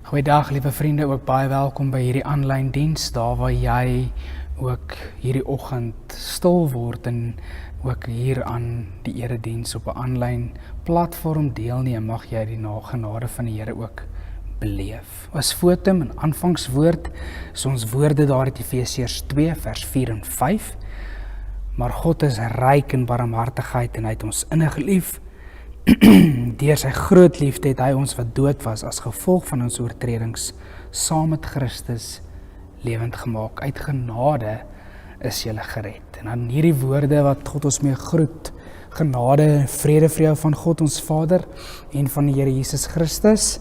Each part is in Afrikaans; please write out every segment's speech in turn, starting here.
Goeiedag, liewe vriende, ook baie welkom by hierdie aanlyn diens, daar waar jy ook hierdie oggend stil word en ook hier aan die erediens op 'n aanlyn platform deelneem, mag jy die genade van die Here ook beleef. As fotum en aanvangswoord is ons woorde daar uit Efesiërs 2 vers 4 en 5. Maar God is ryk in barmhartigheid en hy het ons innig lief. Deur sy groot liefde het hy ons wat dood was as gevolg van ons oortredings saam met Christus lewend gemaak. Uit genade is jy gered. En dan hierdie woorde wat God ons mee groet, genade en vrede vir jou van God ons Vader en van die Here Jesus Christus,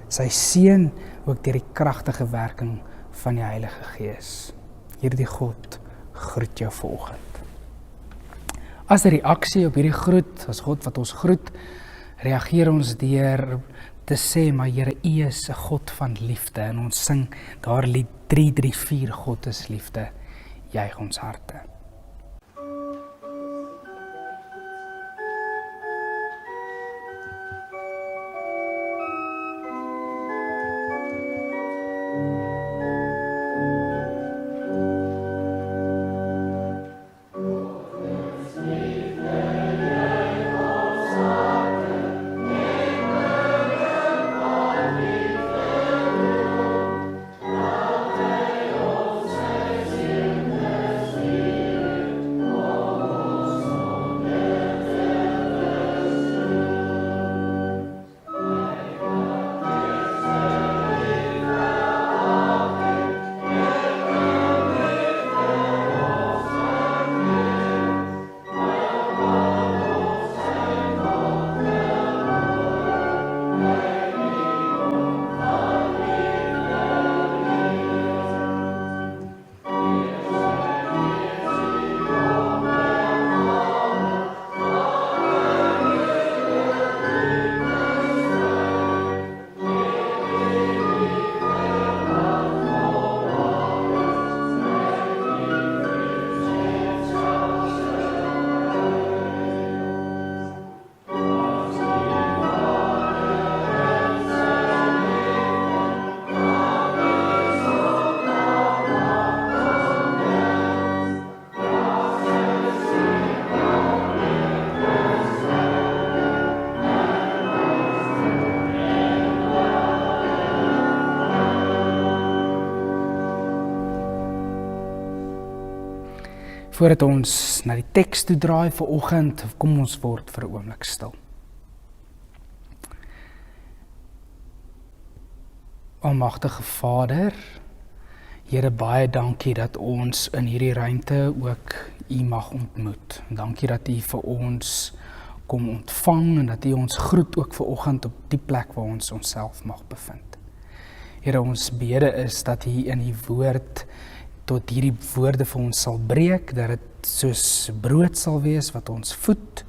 sy Seun, ook deur die kragtige werking van die Heilige Gees. Hierdie God groet jou vanoggend. As 'n reaksie op hierdie groet, as God wat ons groet, reageer ons deur te sê, maar Here, U is 'n God van liefde, en ons sing daar lied 334, God is liefde, juig ons harte. Voordat ons na die teks toe draai vanoggend, kom ons word vir 'n oomblik stil. Almagtige Vader, Here, baie dankie dat ons in hierdie ruimte ook U mag ontmoet. Dankie dat U vir ons kom ontvang en dat U ons groet ook vanoggend op die plek waar ons onsself mag bevind. Here, ons bede is dat U in U woord tot hierdie woorde vir ons sal breek, dat dit soos brood sal wees wat ons voed,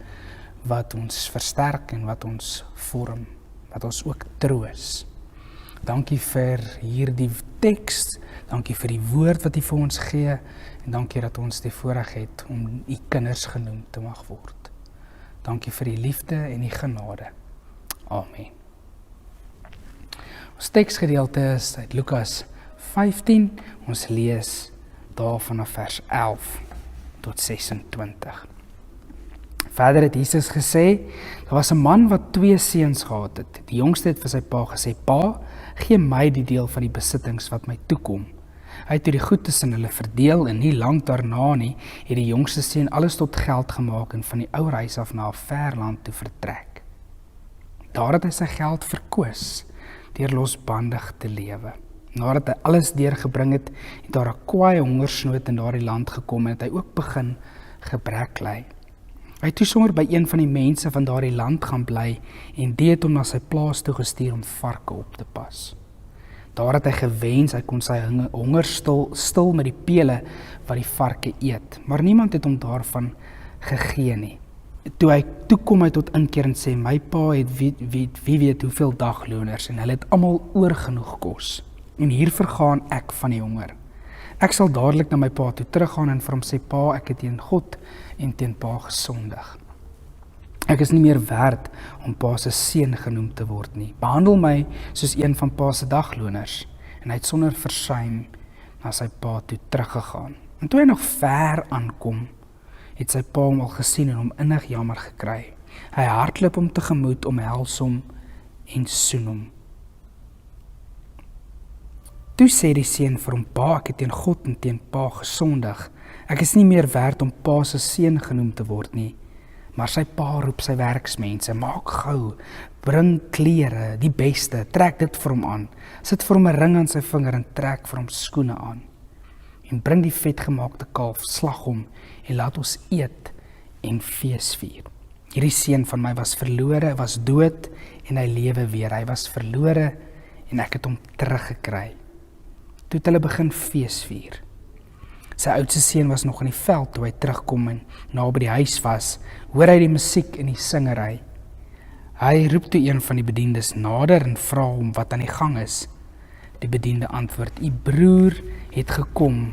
wat ons versterk en wat ons vorm, wat ons ook troos. Dankie vir hierdie teks, dankie vir die woord wat U vir ons gee, en dankie dat ons die voorreg het om U kinders genoem te mag word. Dankie vir die liefde en die genade. Amen. Ons teksgedeelte is uit Lukas 15, ons lees daar vanaf vers 11 tot 26. Verder het Jesus gesê, daar was 'n man wat 2 seuns gehad het. Die jongste het vir sy pa gesê, Pa, gee my die deel van die besittings wat my toekom. Hy het die goed tussen hulle verdeel en nie lank daarna nie, het die jongste seun alles tot geld gemaak en van die ou huis af na 'n ver land toe vertrek. Daar het hy sy geld verkoos, deur losbandig te lewe. Nadat hy alles deurgebring het, het daar 'n kwaaie hongersnood in daardie land gekom en het hy ook begin gebrek ly. Hy het toe sommer by een van die mense van daardie land gaan bly en die het hom na sy plaas toe gestuur om varke op te pas. Daar het hy gewens hy kon sy honger stil met die pele wat die varke eet, maar niemand het hom daarvan gegee nie. Toe kom hy tot inkeer en sê, my pa het wie weet hoeveel dagloners en hulle het almal oorgenoeg kos. En hier vergaan ek van die honger. Ek sal dadelik na my pa toe teruggaan en vir hom sê, Pa, ek het teen God en teen pa gesondig. Ek is nie meer werd om pa se seun genoem te word nie. Behandel my soos een van pa se dagloners. En hy het sonder versuim na sy pa toe teruggegaan. En toe hy nog ver aankom, het sy pa hom al gesien en hom innig jammer gekry. Hy hardloop hom tegemoet, omhels hom en soen hom. Toe sê die seun vir hom: Pa, ek het teen God en teen pa gesondig. Ek is nie meer werd om pa se seun genoem te word nie. Maar sy pa roep sy werksmense: Maak gou, bring klere, die beste, trek dit vir hom aan. Sit vir hom 'n ring aan sy vinger en trek vir hom skoene aan. En bring die vetgemaakte kalf, slag hom en laat ons eet en fees vier. Hierdie seun van my was verlore, was dood en hy lewe weer. Hy was verlore en ek het hom teruggekry. Toe het hulle begin fees vier. Sy oudste seun was nog in die veld toe hy terugkom en na by die huis was, hoor hy die musiek en die singery. Hy roep toe een van die bediendes nader en vra hom wat aan die gang is. Die bediende antwoord: U broer het gekom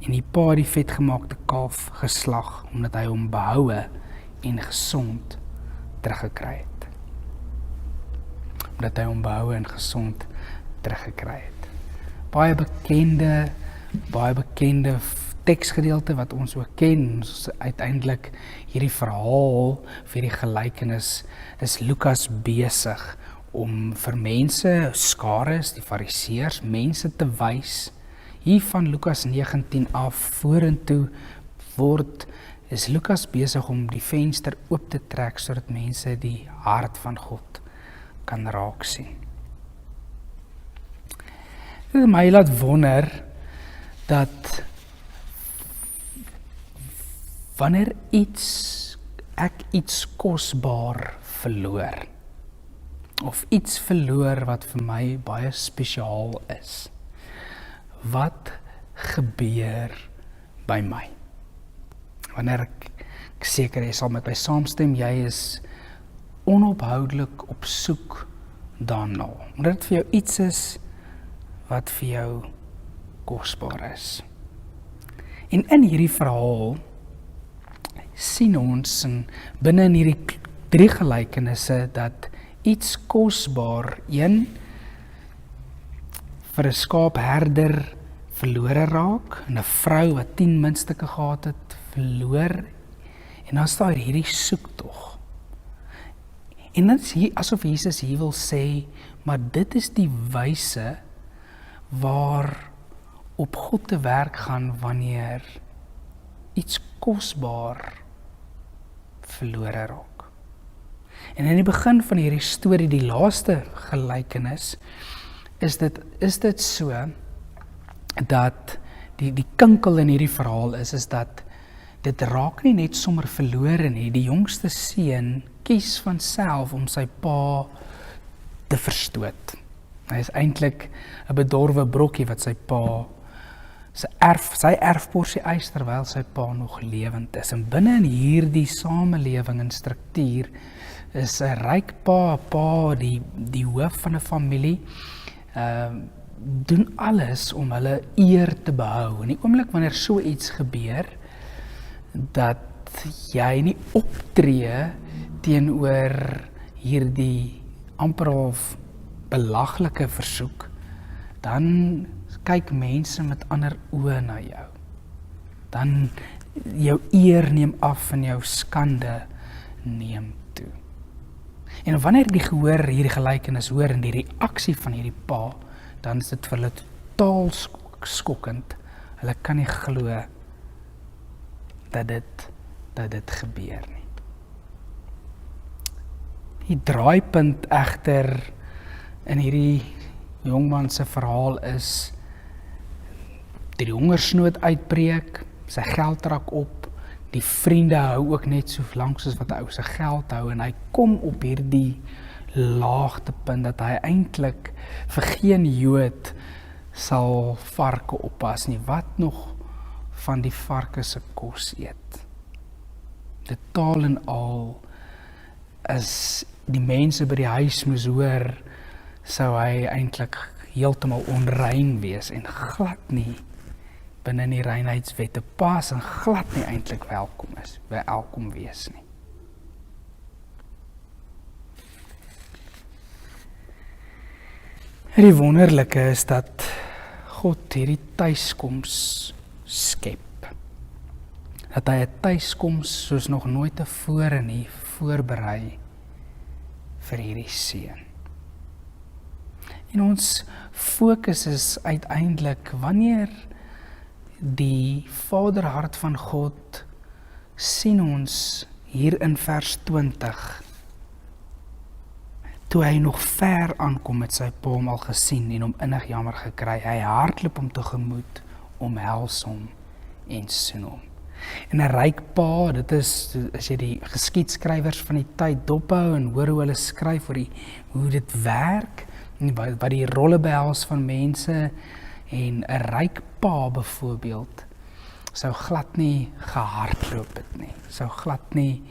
en die pa die vetgemaakte kalf geslag, omdat hy hom behoue en gesond teruggekry het. Omdat hy hom behoue en gesond teruggekry het. Baie bekende teksgedeelte wat ons ook ken. Ons uiteindelik hierdie verhaal vir die gelykenis is Lukas besig om vir mense, skares, die fariseërs, mense te wys. Hier van Lukas 19 af vorentoe is Lukas besig om die venster oop te trek sodat mense die hart van God kan raak sien. Dit het my laat wonder dat wanneer ek iets kosbaar verloor, of iets verloor wat vir my baie spesiaal is, wat gebeur by my? Wanneer ek seker jy sal met my saamstem, jy is onophoudelik op soek daarna, omdat dit vir jou iets is wat vir jou kosbaar is. En in hierdie verhaal sien ons binne in hierdie 3 gelykenisse dat iets kosbaar, een vir 'n skaapherder verlore raak, en 'n vrou wat 10 muntstukke gehad het, verloor, en dan staan hierdie soektog. En dit is hier asof Jesus hier wil sê, maar dit is die wyse waar op God te werk gaan wanneer iets kosbaar verlore raak. En in die begin van hierdie storie, die laaste gelykenis, is dit so dat die kinkel in hierdie verhaal is dat dit raak nie net sommer verlore nie. Die jongste seun kies van self om sy pa te verstoot. Hy is eintlik 'n bedorwe brokkie wat sy pa sy erfporsie eis terwyl sy pa nog lewend is. En binne in hierdie samelewing en struktuur is 'n ryk pa, die hoof van 'n familie, doen alles om hulle eer te behou. En die oomblik wanneer so iets gebeur, dat jy nie optree teenoor hierdie amper half belaglike versoek, dan kyk mense met ander oë na jou. Dan jou eer neem af en jou skande neem toe. En wanneer die gehoor hierdie gelykenis hoor en die reaksie van hierdie pa, dan is dit vir hulle totaal skokkend. Hulle kan nie glo dat dit gebeur nie. Die draaipunt egter in hierdie jongman se verhaal is die hongersnood uitbreek, sy geld raak op, die vriende hou ook net so lank soos wat hy ou sy geld hou, en hy kom op hierdie laagtepunt dat hy eintlik vir geen Jood sal varke oppas nie, wat nog van die varke se kos eet. Dit taal en al, as die mense by die huis moes hoor, sou hy eintlik heeltemal onrein wees en glad nie binne in die reinheidswette pas en glad nie eintlik welkom wees nie. Die wonderlike is dat God hierdie tuiskoms skep. Dat hy 'n tuiskoms soos nog nooit tevore nie voorberei vir hierdie seun. En ons fokus is uiteindelik wanneer die Vaderhart van God sien ons hier in vers 20, toe hy nog ver aankom met sy pa hom al gesien en hom innig jammer gekry, hy hardloop hom tegemoet, omhels hom en soen hom. En 'n ryk pa, dit is, as jy die geskiedskrywers van die tyd dophou en hoor hoe hulle skryf oor hoe dit werk, en wat die rolle behels van mense, en 'n ryk pa byvoorbeeld, sou glad nie gehardloop het nie, sou glad nie,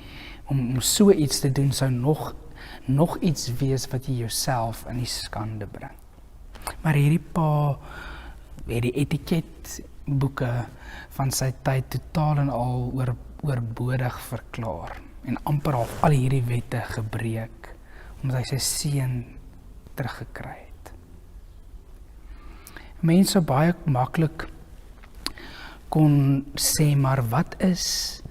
om so iets te doen, sou nog iets wees wat jy jouself in die skande bring. Maar hierdie pa het die etiketboeke van sy tyd totaal en al oorbodig verklaar en amper al hierdie wette gebreek omdat hy sy seun teruggekry het. Mense baie maklik kon sê, maar wat is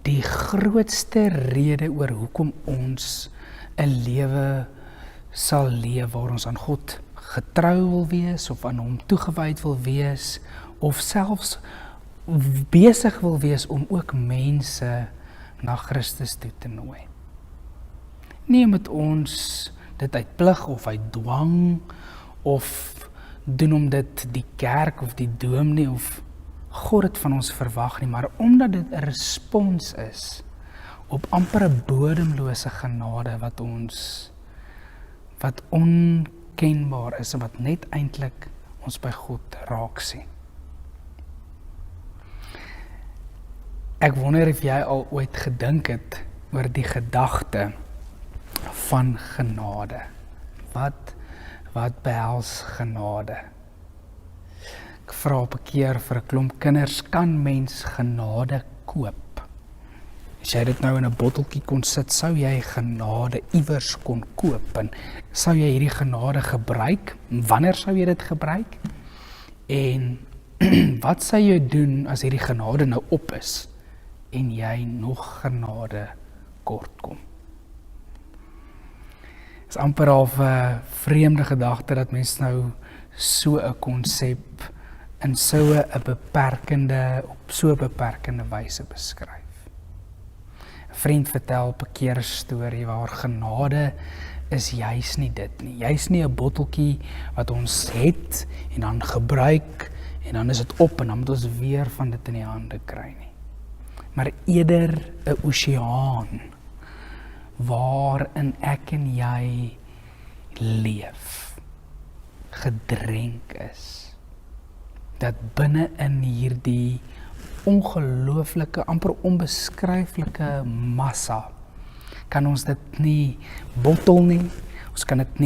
die grootste rede oor hoekom ons 'n lewe sal leef waar ons aan God getrou wil wees of aan hom toegewyd wil wees of selfs besig wil wees om ook mense na Christus toe te nooi. Nie met ons dit uit plig of uit dwang of doen omdat die kerk of die dominee of God het van ons verwag nie, maar omdat dit 'n respons is op amper 'n bodemlose genade wat onkenbaar is en wat net eintlik ons by God raak sien. Ek wonder of jy al ooit gedink het oor die gedagte van genade. Wat behels genade? Ek vra op 'n keer vir 'n klomp kinders, kan mens genade koop? As jy dit nou in 'n botteltjie kon sit, sou jy genade iewers kon koop en sou jy hierdie genade gebruik? Wanneer sou jy dit gebruik? En wat sou jy doen as hierdie genade nou op is en jy nog genade kort kom? Dit is amper half 'n vreemde gedagte dat mens nou so 'n konsep in op so 'n beperkende wyse beskryf. 'n Vriend vertel op 'n keer 'n storie waar genade is juis nie dit nie. Juis nie 'n botteltjie wat ons het en dan gebruik en dan is dit op en dan moet ons weer van dit in die hande kry nie. Maar eerder 'n oseaan waarin ek en jy leef, gedrenk is, dat binne in hierdie ongelooflike, amper onbeskryflike massa, kan ons dit nie bottel nie, ons kan dit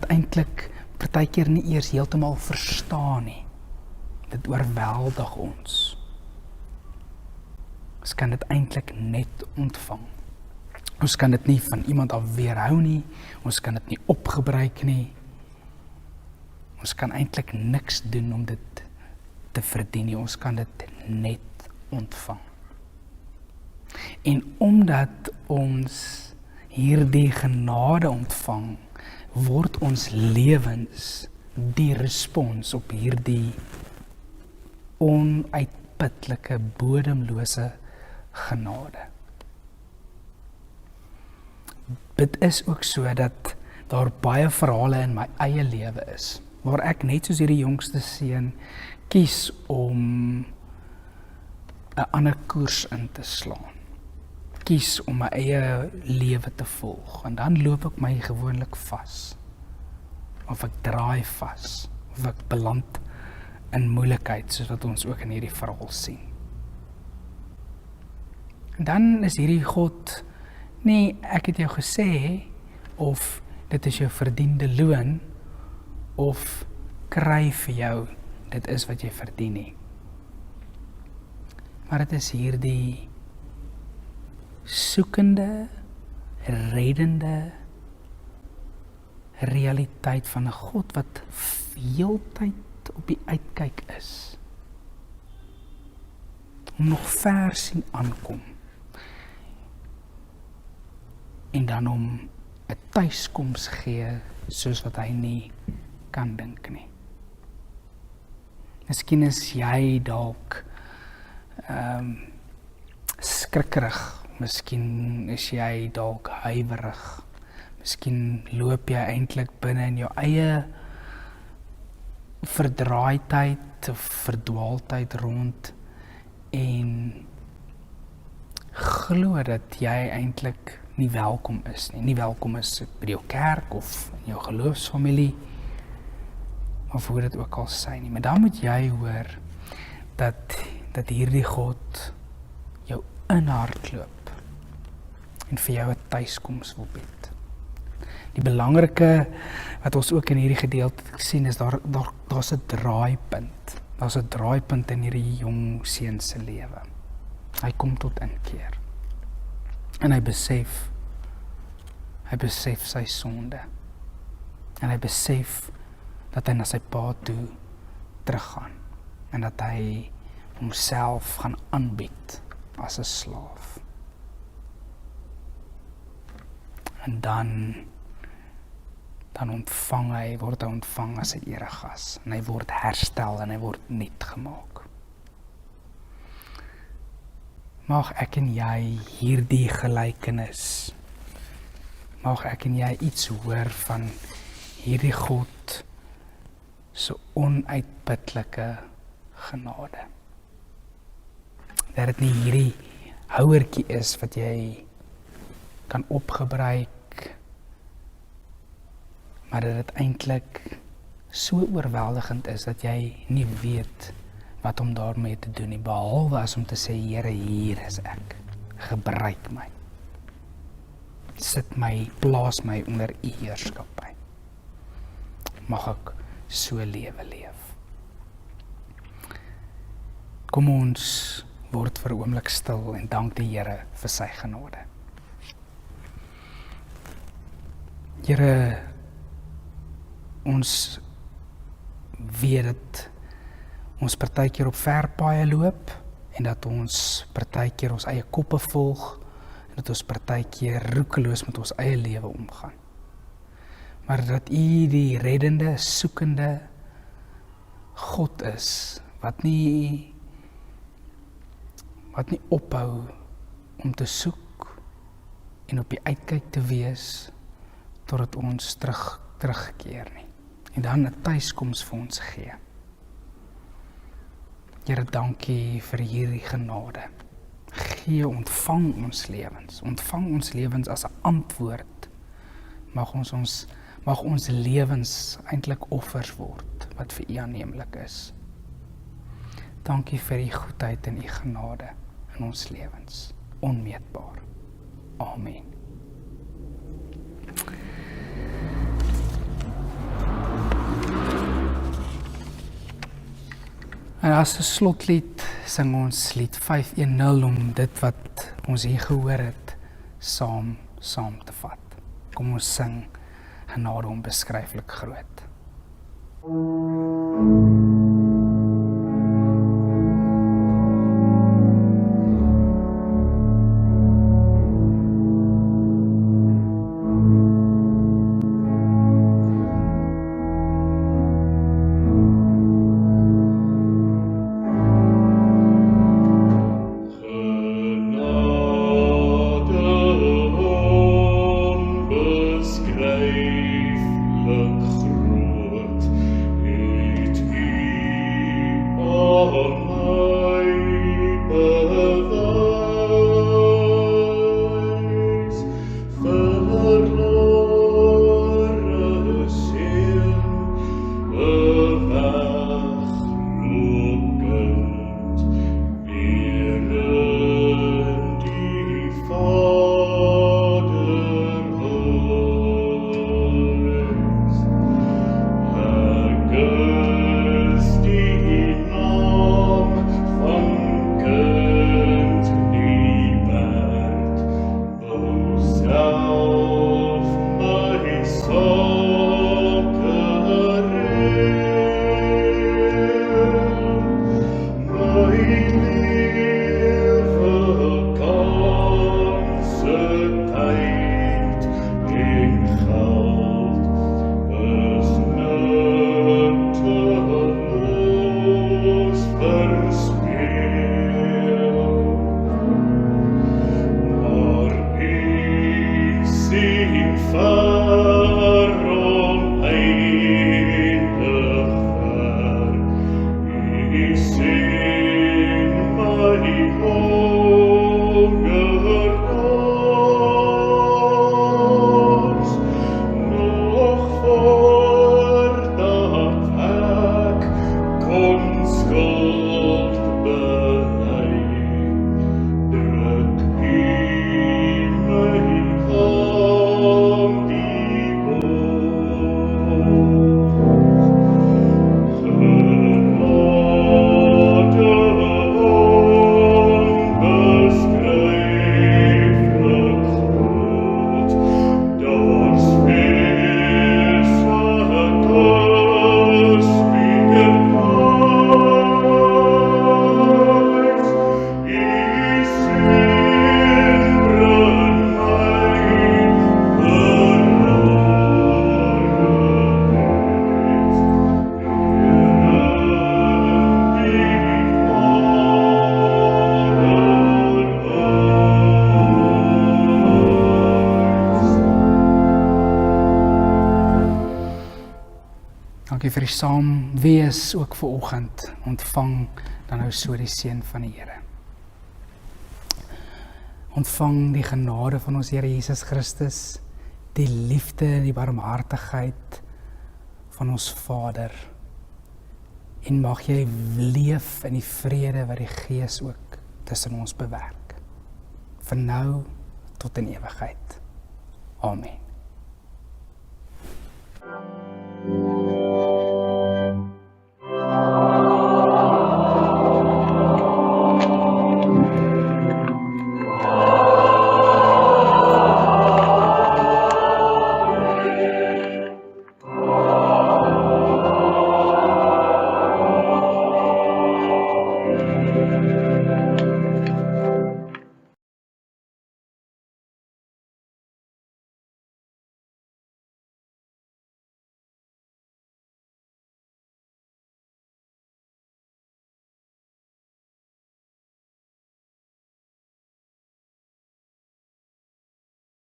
eintlik partykeer nie eers heeltemal verstaan nie. Dit oorweldig ons. Ons kan dit eintlik net ontvang. Ons kan dit nie van iemand af weerhou nie, ons kan dit nie opgebruik nie. Ons kan eintlik niks doen om dit te verdien nie, ons kan dit net ontvang. En omdat ons hierdie genade ontvang, word ons lewens die respons op hierdie onuitputlike, bodemlose genade. Dit is ook so dat daar baie verhale in my eie lewe is, waar ek net soos hierdie jongste seun kies om 'n ander koers in te slaan. Kies om my eie lewe te volg, en dan loop ek my gewoonlik vas. Of ek draai vas, of ek beland in moeilikheid, soos wat ons ook in hierdie verhaal sien. En dan is hierdie God, nee, ek het jou gesê, of dit is jou verdiende loon, of kry vir jou, dit is wat jy verdien nie. Maar dit is hierdie soekende, reddende, realiteit van 'n God wat heeltyd op die uitkyk is. Om nog ver sien aankom. En dan om 'n tuiskoms gee soos wat hy nie kan dink nie. Miskien is jy dalk skrikkerig, miskien is jy dalk huiwerig, miskien loop jy eintlik binne in jou eie verdraaidheid of verdwaaldheid rond en glo dat jy eintlik nie welkom is nie. Nie welkom is by jou kerk of in jou geloofsfamilie, of hoe dit ook al sy nie. Maar dan moet jy hoor dat hierdie God jou inhardloop en vir jou 'n tuiskoms wil bied. Die belangrike wat ons ook in hierdie gedeelte sien is daar's 'n draaipunt. Daar's 'n draaipunt in hierdie jong seun se lewe. Hy kom tot inkeer. En hy besef sy sonde. En hy besef dat hy na sy pa toe teruggaan. En dat hy homself gaan aanbied as 'n slaaf. En dan word hy ontvang as 'n eregas. En hy word herstel en hy word nuut gemaak. Mag ek en jy hierdie gelykenis, mag ek en jy iets hoor van hierdie God se onuitputlike genade. Dat dit nie hierdie houertjie is wat jy kan opgebruik, maar dat dit eintlik so oorweldigend is dat jy nie weet wat om daarmee te doen nie, behalwe as om te sê, Here, hier is ek, gebruik my. Sit my, plaas my onder u heerskappy. Mag ek so lewe leef. Kom ons word vir 'n oomblik stil en dank die Here vir sy genade. Here, ons weet dat ons partykeer op verpaaie loop en dat ons partykeer ons eie koppe volg en dat ons partykeer roekeloos met ons eie lewe omgaan. Maar dat u die reddende, soekende God is, wat nie ophou om te soek en op die uitkyk te wees totdat ons terugkeer nie. En dan 'n tuiskoms vir ons gee. Here, dankie vir hierdie genade. Ontvang ons lewens as 'n antwoord. Mag ons lewens eintlik offers word wat vir u aanneemlik is. Dankie vir u goedheid en u genade in ons lewens. Onmeetbaar. Amen. En as 'n slotlied sing ons lied 510 om dit wat ons hier gehoor het saam te vat. Kom ons sing genade onbeskryflik groot. Onbeskryflik groot. Dankie vir die saam wees ook vir oggend. Ontvang dan nou so die seën van die Here. Ontvang die genade van ons Here Jesus Christus, die liefde en die barmhartigheid van ons Vader. En mag jy leef in die vrede wat die Gees ook tussen ons bewerk. Van nou tot in ewigheid. Amen.